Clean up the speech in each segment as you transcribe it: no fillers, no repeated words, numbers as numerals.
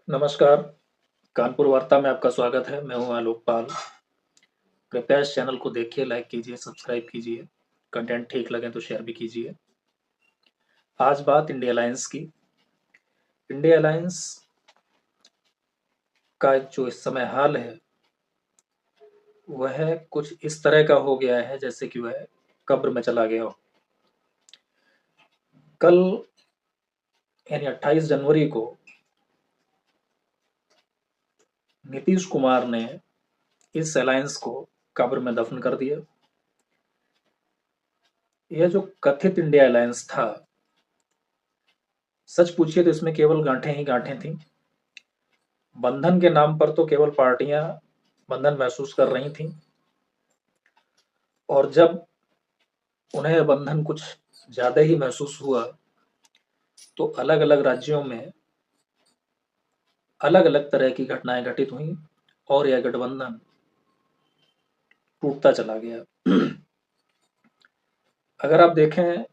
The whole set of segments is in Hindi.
नमस्कार, कानपुर वार्ता में आपका स्वागत है। मैं हूँ आलोक पाल। कृपया इस चैनल को देखिए, लाइक कीजिए, सब्सक्राइब कीजिए। कंटेंट ठीक लगे तो शेयर भी कीजिए। आज बात इंडिया अलायंस की। इंडिया अलायंस का जो इस समय हाल है, वह कुछ इस तरह का हो गया है जैसे कि वह कब्र में चला गया हो। कल यानी 28 जनवरी को नीतीश कुमार ने इस अलायंस को कब्र में दफन कर दिया। यह जो कथित इंडिया अलायंस था, सच पूछिए तो इसमें केवल गांठें ही गांठें थीं। बंधन के नाम पर तो केवल पार्टियां बंधन महसूस कर रही थीं, और जब उन्हें यह बंधन कुछ ज्यादा ही महसूस हुआ तो अलग अलग राज्यों में अलग अलग तरह की घटनाएं घटित हुई और यह गठबंधन टूटता चला गया। अगर आप देखें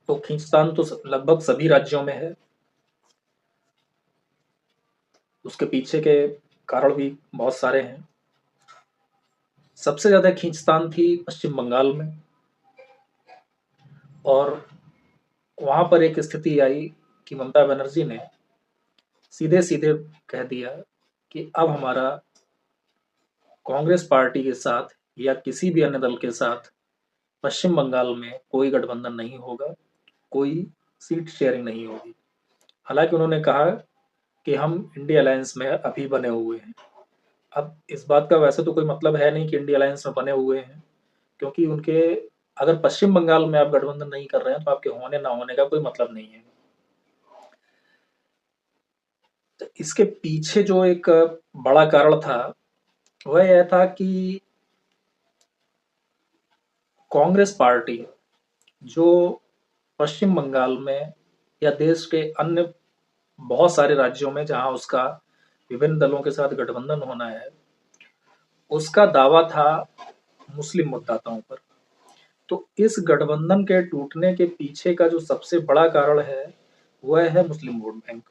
तो खींचतान तो लगभग सभी राज्यों में है। उसके पीछे के कारण भी बहुत सारे हैं। सबसे ज्यादा खींचतान थी पश्चिम बंगाल में, और वहां पर एक स्थिति आई कि ममता बनर्जी ने सीधे सीधे कह दिया कि अब हमारा कांग्रेस पार्टी के साथ या किसी भी अन्य दल के साथ पश्चिम बंगाल में कोई गठबंधन नहीं होगा, कोई सीट शेयरिंग नहीं होगी। हालांकि उन्होंने कहा कि हम इंडिया अलायंस में अभी बने हुए हैं। अब इस बात का वैसे तो कोई मतलब है नहीं कि इंडिया अलायंस में बने हुए हैं, क्योंकि उनके अगर पश्चिम बंगाल में आप गठबंधन नहीं कर रहे हैं तो आपके होने ना होने का कोई मतलब नहीं है। तो इसके पीछे जो एक बड़ा कारण था, वह यह था कि कांग्रेस पार्टी जो पश्चिम बंगाल में या देश के अन्य बहुत सारे राज्यों में जहां उसका विभिन्न दलों के साथ गठबंधन होना है, उसका दावा था मुस्लिम मतदाताओं पर। तो इस गठबंधन के टूटने के पीछे का जो सबसे बड़ा कारण है, वह है मुस्लिम वोट बैंक।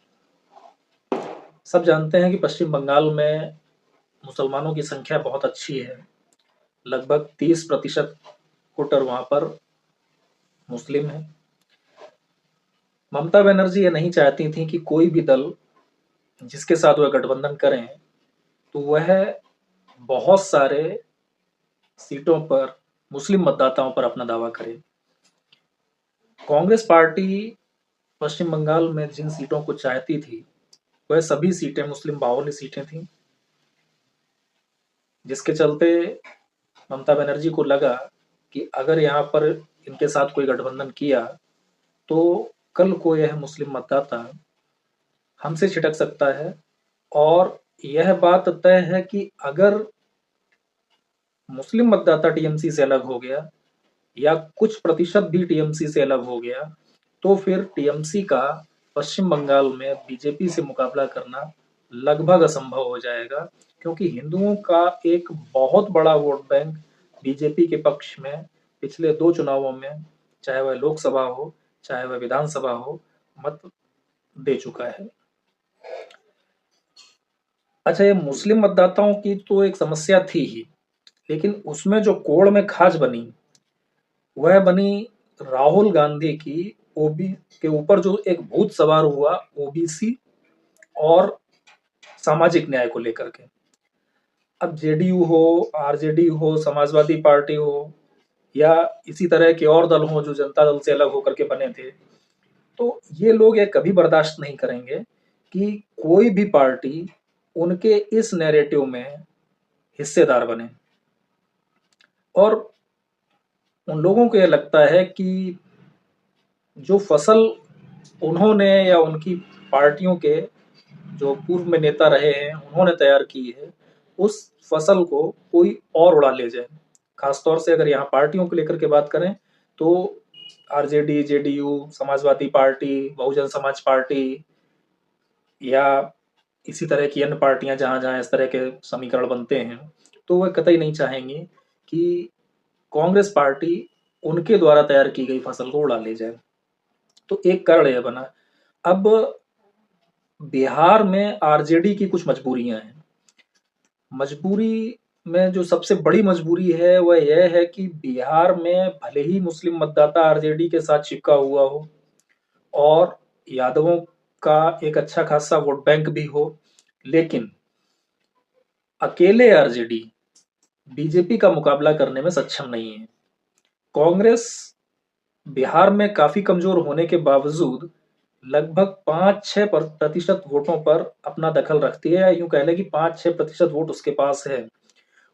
सब जानते हैं कि पश्चिम बंगाल में मुसलमानों की संख्या बहुत अच्छी है। लगभग 30% वोटर वहां पर मुस्लिम है। ममता बनर्जी ये नहीं चाहती थी कि कोई भी दल जिसके साथ वह गठबंधन करें तो वह बहुत सारे सीटों पर मुस्लिम मतदाताओं पर अपना दावा करे। कांग्रेस पार्टी पश्चिम बंगाल में जिन सीटों को चाहती थी, वह सभी सीटें मुस्लिम बाहुल्य सीटें थीं, जिसके चलते ममता बनर्जी को लगा कि अगर यहाँ पर इनके साथ कोई गठबंधन किया तो कल को यह मुस्लिम मतदाता हमसे छिटक सकता है। और यह बात तय है कि अगर मुस्लिम मतदाता टीएमसी से अलग हो गया या कुछ प्रतिशत भी टीएमसी से अलग हो गया, तो फिर टीएमसी का पश्चिम बंगाल में बीजेपी से मुकाबला करना लगभग असंभव हो जाएगा, क्योंकि हिंदुओं का एक बहुत बड़ा वोट बैंक बीजेपी के पक्ष में पिछले 2 चुनावों में, चाहे वह लोकसभा हो चाहे वह विधानसभा हो, मत दे चुका है। अच्छा, ये मुस्लिम मतदाताओं की तो एक समस्या थी ही, लेकिन उसमें जो कोड़ में खाज बनी, वह बनी राहुल गांधी की ओबी के ऊपर जो एक भूत सवार हुआ ओबीसी और सामाजिक न्याय को लेकर के। अब जेडीयू हो, आरजेडी हो, समाजवादी पार्टी हो, या इसी तरह के और दल हो जो जनता दल से अलग होकर के बने थे, तो ये लोग ये कभी बर्दाश्त नहीं करेंगे कि कोई भी पार्टी उनके इस नैरेटिव में हिस्सेदार बने। और उन लोगों को यह लगता है कि जो फसल उन्होंने या उनकी पार्टियों के जो पूर्व में नेता रहे हैं उन्होंने तैयार की है, उस फसल को कोई और उड़ा ले जाए। खासतौर से अगर यहाँ पार्टियों को लेकर के बात करें तो RJD, JDU, Samajwadi party, Bahujan Samaj party, या इसी तरह की अन्य पार्टियां जहां जहां इस तरह के समीकरण बनते हैं, तो वह कतई नहीं चाहेंगे कि कांग्रेस पार्टी उनके द्वारा तैयार की गई फसल को उड़ा ले जाए। तो एक कारण यह बना। अब बिहार में आरजेडी की कुछ मजबूरियां हैं। मजबूरी में जो सबसे बड़ी मजबूरी है वह यह है कि बिहार में भले ही मुस्लिम मतदाता आरजेडी के साथ चिपका हुआ हो और यादवों का एक अच्छा खासा वोट बैंक भी हो, लेकिन अकेले आरजेडी बीजेपी का मुकाबला करने में सक्षम नहीं है। कांग्रेस बिहार में काफी कमजोर होने के बावजूद लगभग 5-6% वोटों पर अपना दखल रखती है, या यूं कह लें कि 5-6% वोट उसके पास है।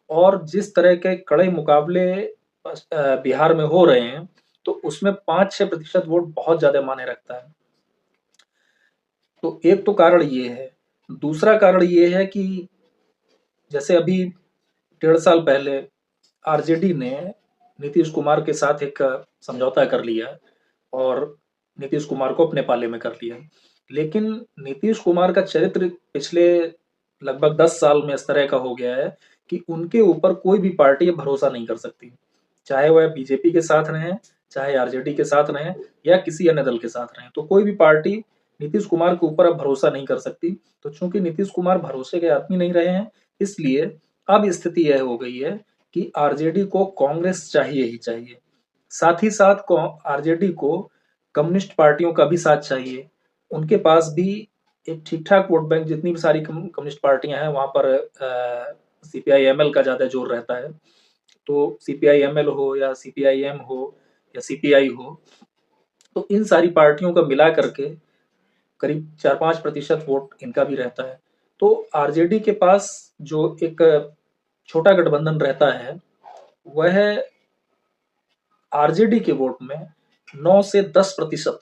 और जिस तरह के कड़े मुकाबले बिहार में हो रहे हैं, तो उसमें 5-6% वोट बहुत ज्यादा मायने रखता है। तो एक तो कारण ये है। दूसरा कारण ये है कि जैसे अभी 1.5 साल पहले आरजेडी ने नीतीश कुमार के साथ एक समझौता कर लिया और नीतीश कुमार को अपने पाले में कर लिया। लेकिन नीतीश कुमार का चरित्र पिछले लगभग 10 साल में इस तरह का हो गया है कि उनके ऊपर कोई भी पार्टी भरोसा नहीं कर सकती, चाहे वह बीजेपी के साथ रहे, चाहे आरजेडी के साथ रहे, या किसी अन्य दल के साथ रहे। तो कोई भी पार्टी नीतीश कुमार के ऊपर अब भरोसा नहीं कर सकती। तो चूंकि नीतीश कुमार भरोसे के आदमी नहीं रहे हैं, इसलिए अब स्थिति यह हो गई है कि आरजेडी को कांग्रेस चाहिए ही चाहिए। साथ ही साथ आरजेडी को कम्युनिस्ट पार्टियों का भी साथ चाहिए। उनके पास भी एक ठीक ठाक वोट बैंक, जितनी भी सारी कम्युनिस्ट पार्टियां हैं वहां पर सीपीआई एमएल का ज्यादा जोर रहता है। तो सीपीआई एमएल हो या सीपीआई एम हो या सीपीआई हो, तो इन सारी पार्टियों का मिला करके करीब 4-5% वोट इनका भी रहता है। तो आरजेडी के पास जो एक छोटा गठबंधन रहता है, वह आरजेडी के वोट में 9 से 10%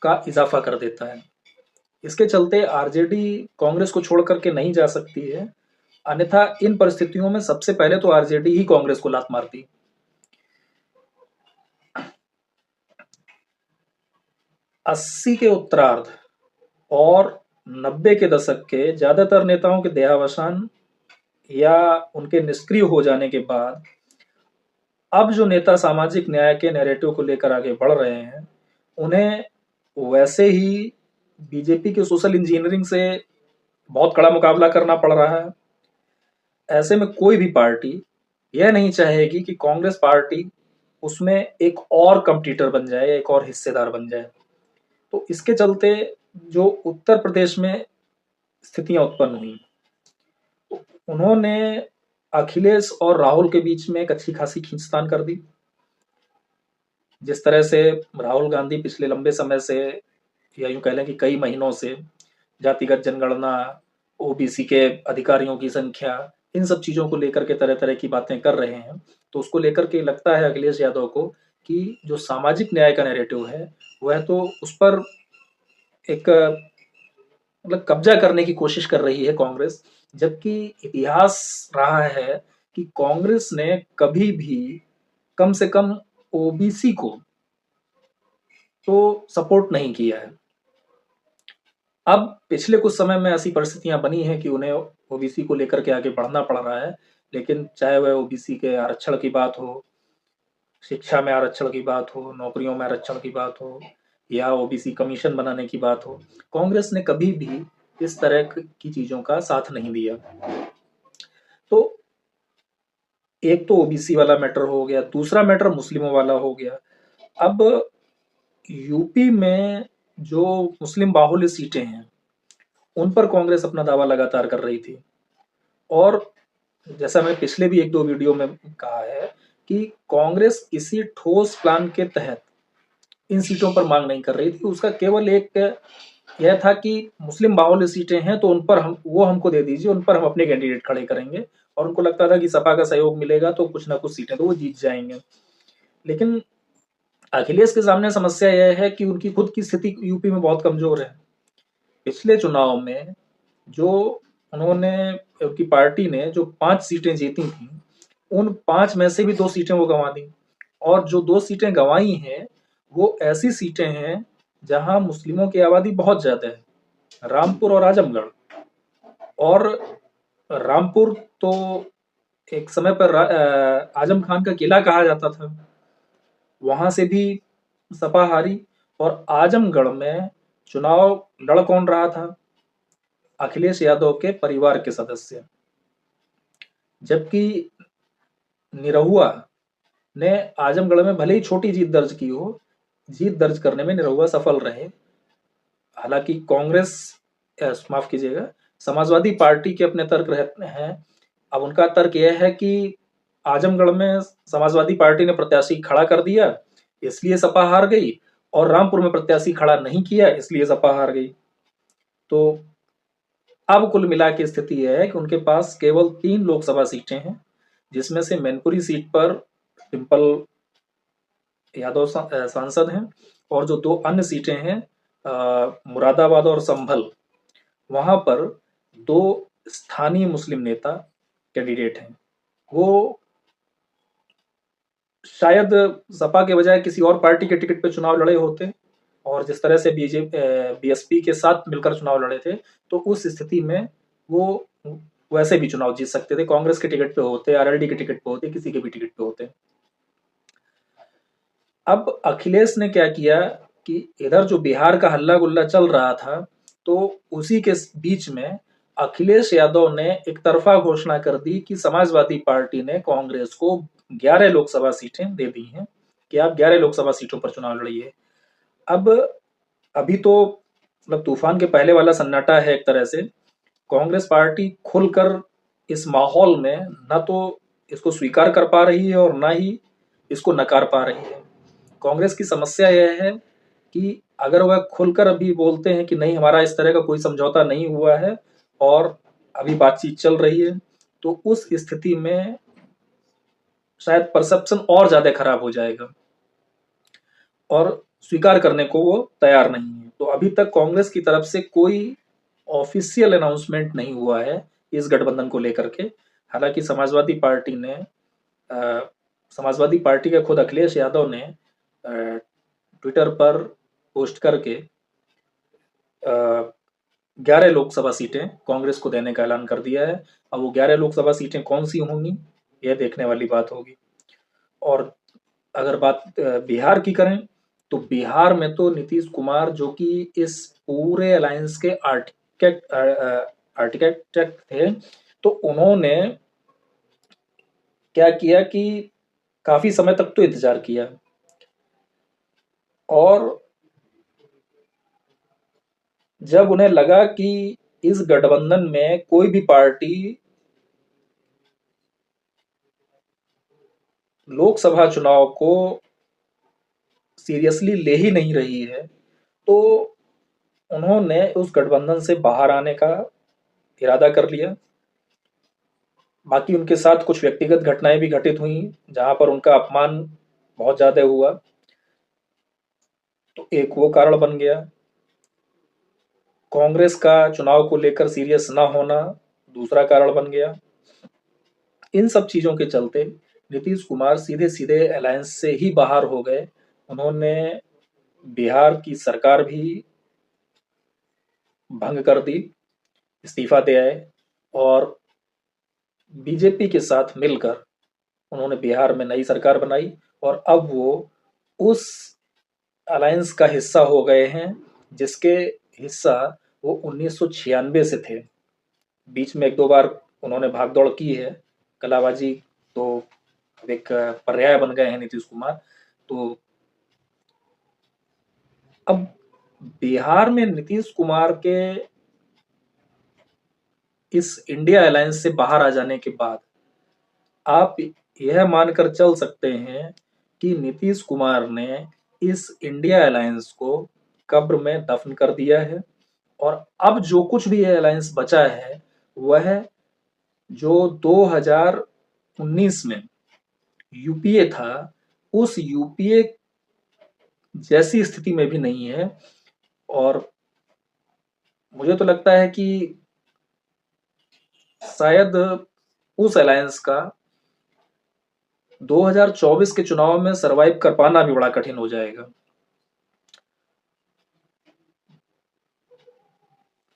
का इजाफा कर देता है। इसके चलते आरजेडी कांग्रेस को छोड़ करके नहीं जा सकती है, अन्यथा इन परिस्थितियों में सबसे पहले तो आरजेडी ही कांग्रेस को लात मारती। 80 के उत्तरार्ध और 90 के दशक के ज्यादातर नेताओं के देहावसान या उनके निष्क्रिय हो जाने के बाद अब जो नेता सामाजिक न्याय के नैरेटिव को लेकर आगे बढ़ रहे हैं, उन्हें वैसे ही बीजेपी के सोशल इंजीनियरिंग से बहुत कड़ा मुकाबला करना पड़ रहा है। ऐसे में कोई भी पार्टी यह नहीं चाहेगी कि कांग्रेस पार्टी उसमें एक और कंपटीटर बन जाए, एक और हिस्सेदार बन जाए। तो इसके चलते जो उत्तर प्रदेश में स्थितियां उत्पन्न हुई, उन्होंने अखिलेश और राहुल के बीच में एक अच्छी खासी खींचतान कर दी। जिस तरह से राहुल गांधी पिछले लंबे समय से, या यूं कह लें कि कई महीनों से, जातिगत जनगणना, ओबीसी के अधिकारियों की संख्या, इन सब चीजों को लेकर के तरह तरह की बातें कर रहे हैं, तो उसको लेकर के लगता है अखिलेश यादव को कि जो सामाजिक न्याय का नैरेटिव है, वह तो उस पर एक मतलब कब्जा करने की कोशिश कर रही है कांग्रेस। जबकि इतिहास रहा है कि कांग्रेस ने कभी भी कम से कम ओबीसी को तो सपोर्ट नहीं किया है। अब पिछले कुछ समय में ऐसी परिस्थितियां बनी हैं कि उन्हें ओबीसी को लेकर के आगे बढ़ना पड़ रहा है, लेकिन चाहे वह ओबीसी के आरक्षण की बात हो, शिक्षा में आरक्षण की बात हो, नौकरियों में आरक्षण की बात हो, या ओबीसी कमीशन बनाने की बात हो, कांग्रेस ने कभी भी इस तरह की चीजों का साथ नहीं दिया। तो एक तो ओबीसी वाला मैटर हो गया, दूसरा मैटर मुस्लिमों वाला हो गया। अब यूपी में जो मुस्लिम बाहुल्य सीटें हैं, उन पर कांग्रेस अपना दावा लगातार कर रही थी। और जैसा मैंने पिछले भी 1-2 वीडियो में कहा है कि कांग्रेस किसी ठोस प्लान के तहत इन सीटों पर मांग नहीं कर रही थी। उसका केवल एक यह था कि मुस्लिम बाहुल्य सीटें हैं तो उन पर वो हमको दे दीजिए, उन पर हम अपने कैंडिडेट खड़े करेंगे। और उनको लगता था कि सपा का सहयोग मिलेगा तो कुछ ना कुछ सीटें तो वो जीत जाएंगे। लेकिन अखिलेश के सामने समस्या यह है कि उनकी खुद की स्थिति यूपी में बहुत कमजोर है। पिछले चुनाव में जो उन्होंने, उनकी पार्टी ने जो 5 सीटें जीती थी, उन 5 में से भी 2 सीटें वो गंवा दी। और जो 2 सीटें गंवाई हैं, वो ऐसी सीटें हैं जहां मुस्लिमों की आबादी बहुत ज्यादा है, रामपुर और आजमगढ़। और रामपुर तो एक समय पर आजम खान का किला कहा जाता था, वहां से भी सपा हारी। और आजमगढ़ में चुनाव लड़ कौन रहा था? अखिलेश यादव के परिवार के सदस्य। जबकि निरहुआ ने आजमगढ़ में भले ही छोटी जीत दर्ज की हो, जीत दर्ज करने में निरहुआ सफल रहे। हालांकि कांग्रेस, माफ कीजिएगा, समाजवादी पार्टी के अपने तर्क रहते हैं। अब उनका तर्क यह है कि आजमगढ़ में समाजवादी पार्टी ने प्रत्याशी खड़ा कर दिया, इसलिए सपा हार गई, और रामपुर में प्रत्याशी खड़ा नहीं किया, इसलिए सपा हार गई। तो अब कुल मिला के स्थिति यह है कि उनके पास केवल 3 लोकसभा सीटें हैं, जिसमें से मैनपुरी सीट पर डिम्पल यादव सांसद हैं, और जो 2 अन्य सीटें हैं मुरादाबाद और संभल, वहां पर 2 स्थानीय मुस्लिम नेता कैंडिडेट हैं। वो शायद सपा के बजाय किसी और पार्टी के टिकट पे चुनाव लड़े होते, और जिस तरह से बीएसपी के साथ मिलकर चुनाव लड़े थे, तो उस स्थिति में वो वैसे भी चुनाव जीत सकते थे। कांग्रेस के टिकट पे होते, आरएलडी के टिकट पे होते, किसी के भी टिकट पे होते। अब अखिलेश ने क्या किया कि इधर जो बिहार का हल्ला गुल्ला चल रहा था, तो उसी के बीच में अखिलेश यादव ने एक तरफा घोषणा कर दी कि समाजवादी पार्टी ने कांग्रेस को 11 लोकसभा सीटें दे दी हैं कि आप 11 लोकसभा सीटों पर चुनाव लड़िए। अब अभी तो मतलब तूफान के पहले वाला सन्नाटा है एक तरह से। कांग्रेस पार्टी खुलकर इस माहौल में न तो इसको स्वीकार कर पा रही है और ना ही इसको नकार पा रही है। कांग्रेस की समस्या यह है कि अगर वह खुलकर अभी बोलते हैं कि नहीं, हमारा इस तरह का कोई समझौता नहीं हुआ है और अभी बातचीत चल रही है, तो उस स्थिति में शायद परसेप्शन और ज्यादा खराब हो जाएगा और स्वीकार करने को वो तैयार नहीं है। तो अभी तक कांग्रेस की तरफ से कोई ऑफिशियल अनाउंसमेंट नहीं हुआ है इस गठबंधन को लेकर के। हालांकि समाजवादी पार्टी के खुद अखिलेश यादव ने ट्विटर पर पोस्ट करके 11 लोकसभा सीटें कांग्रेस को देने का ऐलान कर दिया है। अब वो 11 लोकसभा सीटें कौन सी होंगी, यह देखने वाली बात होगी। और अगर बात बिहार की करें, तो बिहार में तो नीतीश कुमार, जो कि इस पूरे अलायंस के आर्किटेक्ट थे, तो उन्होंने क्या किया कि काफी समय तक तो इंतजार किया, और जब उन्हें लगा कि इस गठबंधन में कोई भी पार्टी लोकसभा चुनाव को सीरियसली ले ही नहीं रही है, तो उन्होंने उस गठबंधन से बाहर आने का इरादा कर लिया। बाकी उनके साथ कुछ व्यक्तिगत घटनाएं भी घटित हुई, जहां पर उनका अपमान बहुत ज्यादा हुआ, तो एक वो कारण बन गया। कांग्रेस का चुनाव को लेकर सीरियस ना होना दूसरा कारण बन गया। इन सब चीजों के चलते नीतीश कुमार सीधे सीधे अलायंस से ही बाहर हो गए। उन्होंने बिहार की सरकार भी भंग कर दी, इस्तीफा दे आए, और बीजेपी के साथ मिलकर उन्होंने बिहार में नई सरकार बनाई, और अब वो उस अलायंस का हिस्सा हो गए हैं जिसके हिस्सा वो 1996 से थे। बीच में एक दो बार उन्होंने भागदौड़ की है, कलाबाजी, तो एक पर्याय बन गए हैं नीतीश कुमार। तो अब बिहार में नीतीश कुमार के इस इंडिया अलायंस से बाहर आ जाने के बाद आप यह मानकर चल सकते हैं कि नीतीश कुमार ने इस इंडिया अलायंस को कब्र में दफन कर दिया है, और अब जो कुछ भी ये अलायंस बचा है वह जो 2019 में यूपीए था, उस यूपीए जैसी स्थिति में भी नहीं है। और मुझे तो लगता है कि शायद उस अलायंस का 2024 के चुनाव में सरवाइव कर पाना भी बड़ा कठिन हो जाएगा।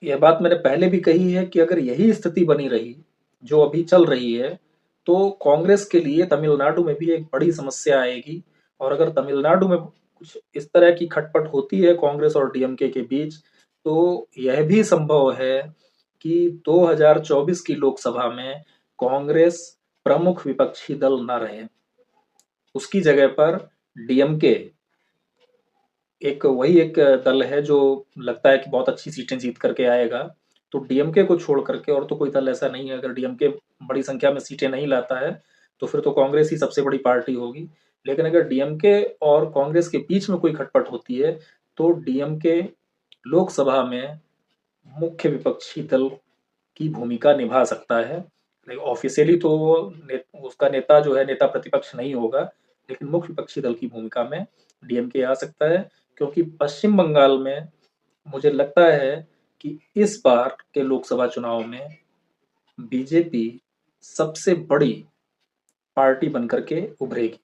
यह बात मैंने पहले भी कही है कि अगर यही स्थिति बनी रही जो अभी चल रही है, तो कांग्रेस के लिए तमिलनाडु में भी एक बड़ी समस्या आएगी। और अगर तमिलनाडु में कुछ इस तरह की खटपट होती है कांग्रेस और डीएमके के बीच, तो यह भी संभव है कि 2024 की लोकसभा में कांग्रेस प्रमुख विपक्षी दल न रहे। उसकी जगह पर डीएमके एक दल है जो लगता है कि बहुत अच्छी सीटें जीत करके आएगा। तो डीएमके को छोड़ करके और तो कोई दल ऐसा नहीं है। अगर डीएमके बड़ी संख्या में सीटें नहीं लाता है तो फिर तो कांग्रेस ही सबसे बड़ी पार्टी होगी। लेकिन अगर डीएमके और कांग्रेस के बीच में कोई खटपट होती है तो डीएमके लोकसभा में मुख्य विपक्षी दल की भूमिका निभा सकता है। लेकिन ऑफिशियली तो उसका नेता जो है नेता प्रतिपक्ष नहीं होगा, लेकिन मुख्य विपक्षी दल की भूमिका में डीएमके आ सकता है। क्योंकि पश्चिम बंगाल में मुझे लगता है कि इस बार के लोकसभा चुनाव में बीजेपी सबसे बड़ी पार्टी बनकर के उभरेगी।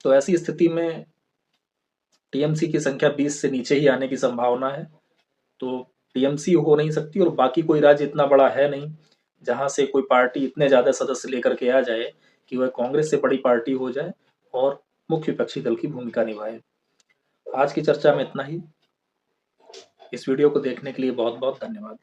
तो ऐसी स्थिति में टीएमसी की संख्या 20 से नीचे ही आने की संभावना है। तो टीएमसी हो नहीं सकती और बाकी कोई राज्य इतना बड़ा है नहीं जहां से कोई पार्टी इतने ज्यादा सदस्य लेकर के आ जाए कि वह कांग्रेस से बड़ी पार्टी हो जाए और मुख्य विपक्षी दल की भूमिका निभाए। आज की चर्चा में इतना ही। इस वीडियो को देखने के लिए बहुत बहुत धन्यवाद।